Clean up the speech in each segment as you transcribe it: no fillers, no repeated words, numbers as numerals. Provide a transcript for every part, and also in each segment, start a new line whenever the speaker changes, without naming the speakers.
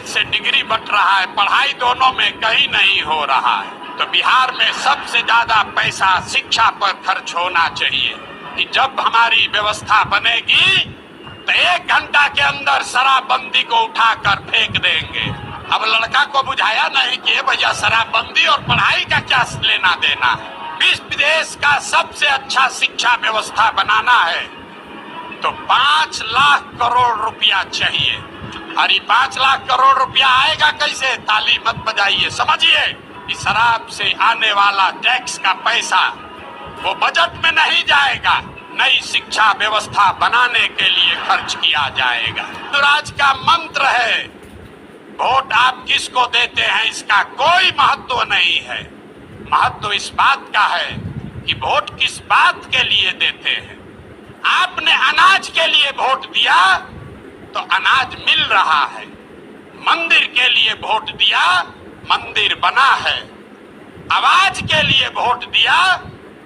College से degree but रहा है, पढ़ाई दोनों में कहीं नहीं हो रहा है। तो बिहार में सबसे ज्यादा पैसा शिक्षा पर खर्च होना चाहिए कि जब हमारी व्यवस्था बनेगी तो 1 घंटा के अंदर शराबबंदी को उठाकर फेंक देंगे। अब लड़का को बुझाया नहीं कि भैया शराबबंदी और पढ़ाई का क्या लेना देना है। विश्व देश का सबसे अच्छा शिक्षा व्यवस्था बनाना है तो 5 लाख करोड़ रुपया चाहिए। और ये 5 लाख करोड़ रुपया आएगा कैसे? ताली मत बजाइए, समझिए कि शराब से आने वाला टैक्स का पैसा वो बजट में नहीं जाएगा, नई शिक्षा व्यवस्था बनाने के लिए खर्च किया जाएगा। स्वराज का मंत्र है, वोट आप किसको देते हैं इसका कोई महत्व नहीं है। महत्व इस बात का है कि वोट किस बात के लिए देते हैं। आपने अनाज के लिए वोट दिया तो अनाज मिल रहा है, मंदिर के लिए वोट दिया मंदिर बना है, आवाज के लिए वोट दिया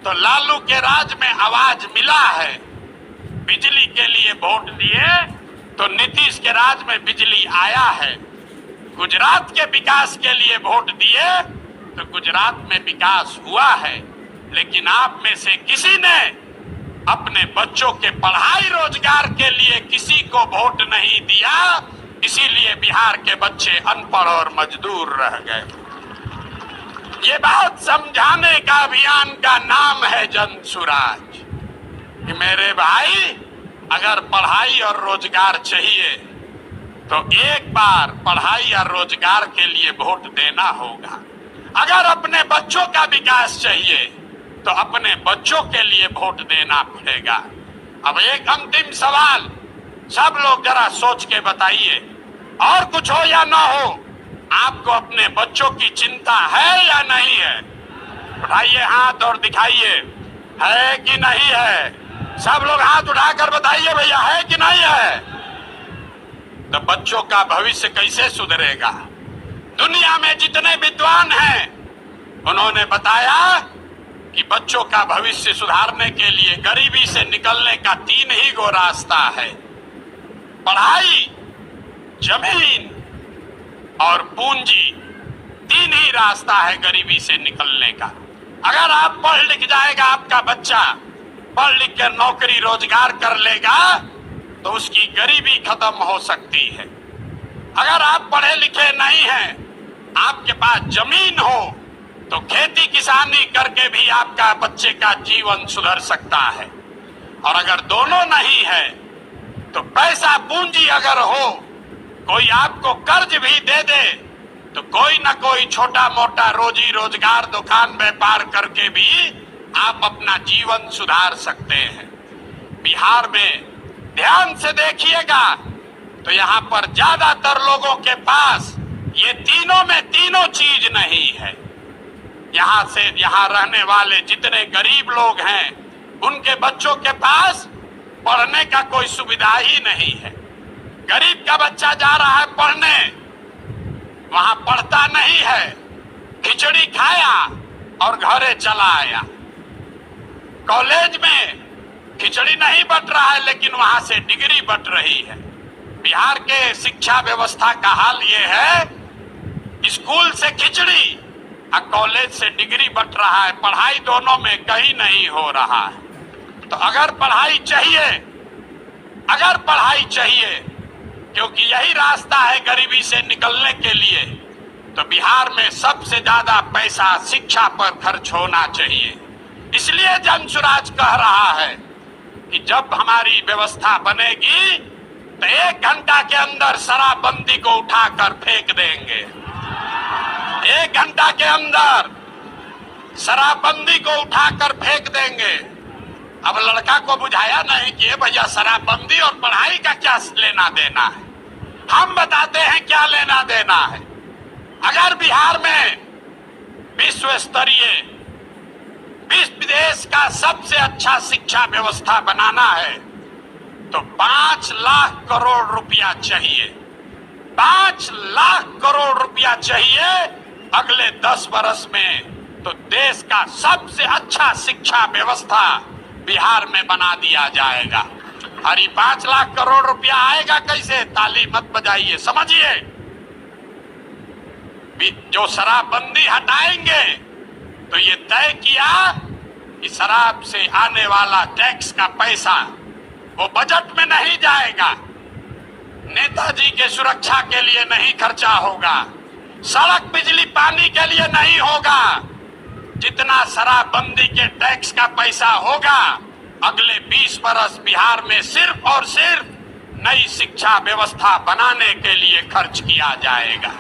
तो लालू के राज में आवाज मिला है, बिजली के लिए वोट दिए तो नीतीश के राज में बिजली आया है, गुजरात के विकास के लिए वोट दिए तो गुजरात में विकास हुआ है। लेकिन आप में से किसी ने अपने बच्चों के पढ़ाई रोजगार के लिए किसी को वोट नहीं दिया, इसीलिए बिहार के बच्चे अनपढ़ और मजदूर रह गए। ये बात समझाने का अभियान का नाम है जन सुराज कि मेरे भाई अगर पढ़ाई और रोजगार चाहिए तो एक बार पढ़ाई और रोजगार के लिए वोट देना होगा। अगर अपने बच्चों का विकास चाहिए तो अपने बच्चों के लिए वोट देना पड़ेगा। अब एक अंतिम सवाल, सब लोग जरा सोच के बताइए, और कुछ हो या ना हो, आपको अपने बच्चों की चिंता है या नहीं है? उठाइए हाथ और दिखाइए, है कि नहीं है? सब लोग हाथ उठाकर बताइए भैया, है कि नहीं है? तो बच्चों का भविष्य कैसे सुधरेगा? दुनिया में जितने विद्वान हैं उन्होंने बताया कि बच्चों का भविष्य सुधारने के लिए गरीबी से निकलने का 3 ही गो रास्ता है, पढ़ाई, जमीन और पूंजी। 3 ही रास्ता है गरीबी से निकलने का। अगर आप पढ़ लिख जाएगा, आपका बच्चा पढ़ लिख कर नौकरी रोजगार कर लेगा तो उसकी गरीबी खत्म हो सकती है। अगर आप पढ़े लिखे नहीं हैं, आपके पास जमीन हो तो खेती किसानी करके भी आपका बच्चे का जीवन सुधर सकता है। और अगर दोनों नहीं है तो पैसा पूंजी अगर हो, कोई आपको कर्ज भी दे दे तो कोई ना कोई छोटा मोटा रोजी रोजगार दुकान व्यापार करके भी आप अपना जीवन सुधार सकते हैं। बिहार में ध्यान से देखिएगा तो यहाँ पर ज्यादातर लोगों के पास ये तीनों में तीनों चीज नहीं है। यहाँ रहने वाले जितने गरीब लोग हैं उनके बच्चों के पास पढ़ने का कोई सुविधा ही नहीं है। गरीब का बच्चा जा रहा है पढ़ने, वहां पढ़ता नहीं है, खिचड़ी खाया और घरे चला आया। कॉलेज में खिचड़ी नहीं बट रहा है लेकिन वहां से डिग्री बट रही है। बिहार के शिक्षा व्यवस्था का हाल ये है, स्कूल से खिचड़ी और कॉलेज से डिग्री बट रहा है, पढ़ाई दोनों में कहीं नहीं हो रहा है। तो अगर पढ़ाई चाहिए क्योंकि यही रास्ता है गरीबी से निकलने के लिए, तो बिहार में सबसे ज्यादा पैसा शिक्षा पर खर्च होना चाहिए। इसलिए जन सुराज कह रहा है कि जब हमारी व्यवस्था बनेगी तो 1 घंटा के अंदर शराबबंदी को उठाकर फेंक देंगे। 1 घंटा के अंदर शराबबंदी को उठाकर फेंक देंगे। अब लड़का को बुझाया नहीं कि भैया शराबबंदी और पढ़ाई का क्या लेना देना है। हम बताते हैं क्या लेना देना है। अगर बिहार में विश्व देश का सबसे अच्छा शिक्षा व्यवस्था बनाना है तो 5 लाख करोड़ रुपया चाहिए। 5 लाख करोड़ रुपया चाहिए अगले 10 वर्ष में, तो देश का सबसे अच्छा शिक्षा व्यवस्था बिहार में बना दिया जाएगा। और ये 5 लाख करोड़ रुपया आएगा कैसे? ताली मत बजाइए, समझिए जो शराबबंदी हटाएंगे तो ये तय किया कि शराब से आने वाला टैक्स का पैसा वो बजट में नहीं जाएगा, नेताजी के सुरक्षा के लिए नहीं खर्चा होगा, सड़क बिजली पानी के लिए नहीं होगा। जितना शराबबंदी के टैक्स का पैसा होगा अगले 20 बरस बिहार में सिर्फ और सिर्फ नई शिक्षा व्यवस्था बनाने के लिए खर्च किया जाएगा।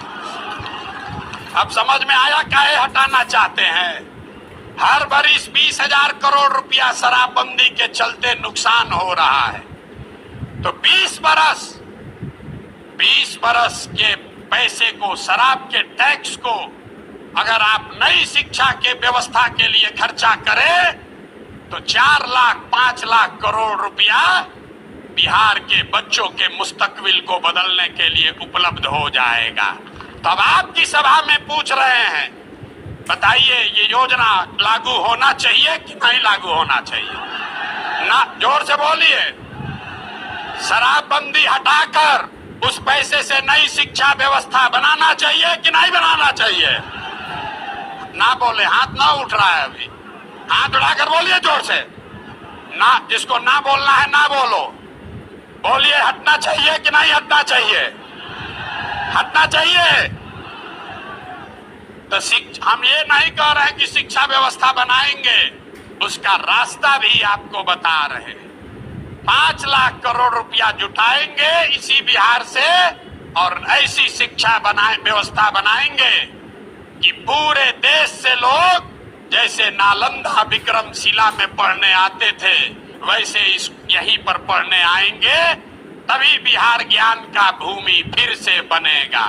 अब समझ में आया काहे हटाना चाहते हैं? हर बरिस 20,000 करोड़ रुपया शराबबंदी के चलते नुकसान हो रहा है, तो 20 बरस के पैसे को, शराब के टैक्स को अगर आप नई शिक्षा के व्यवस्था के लिए खर्चा करें तो 4 लाख 5 लाख करोड़ रुपया बिहार के बच्चों के मुस्तकबिल को बदलने के लिए उपलब्ध हो जाएगा। तो अब आपकी सभा में पूछ रहे हैं, बताइए ये योजना लागू होना चाहिए कि नहीं लागू होना चाहिए? ना, जोर से बोलिए। शराबबंदी हटाकर उस पैसे से नई शिक्षा व्यवस्था बनाना चाहिए कि नहीं बनाना चाहिए? ना बोले, हाथ ना उठ रहा है अभी, हाथ उठाकर बोलिए जोर से। ना, जिसको ना बोलना है ना बोलो, बोलिए हटना चाहिए कि नहीं हटना चाहिए? हटना चाहिए। तो हम ये नहीं कह रहे हैं कि शिक्षा व्यवस्था बनाएंगे, उसका रास्ता भी आपको बता रहे हैं। 5 लाख करोड़ रुपया जुटाएंगे इसी बिहार से और ऐसी शिक्षा व्यवस्था बनाएंगे कि पूरे देश से लोग जैसे नालंदा विक्रमशिला में पढ़ने आते थे वैसे यहीं पर पढ़ने आएंगे, तभी बिहार ज्ञान का भूमि फिर से बनेगा।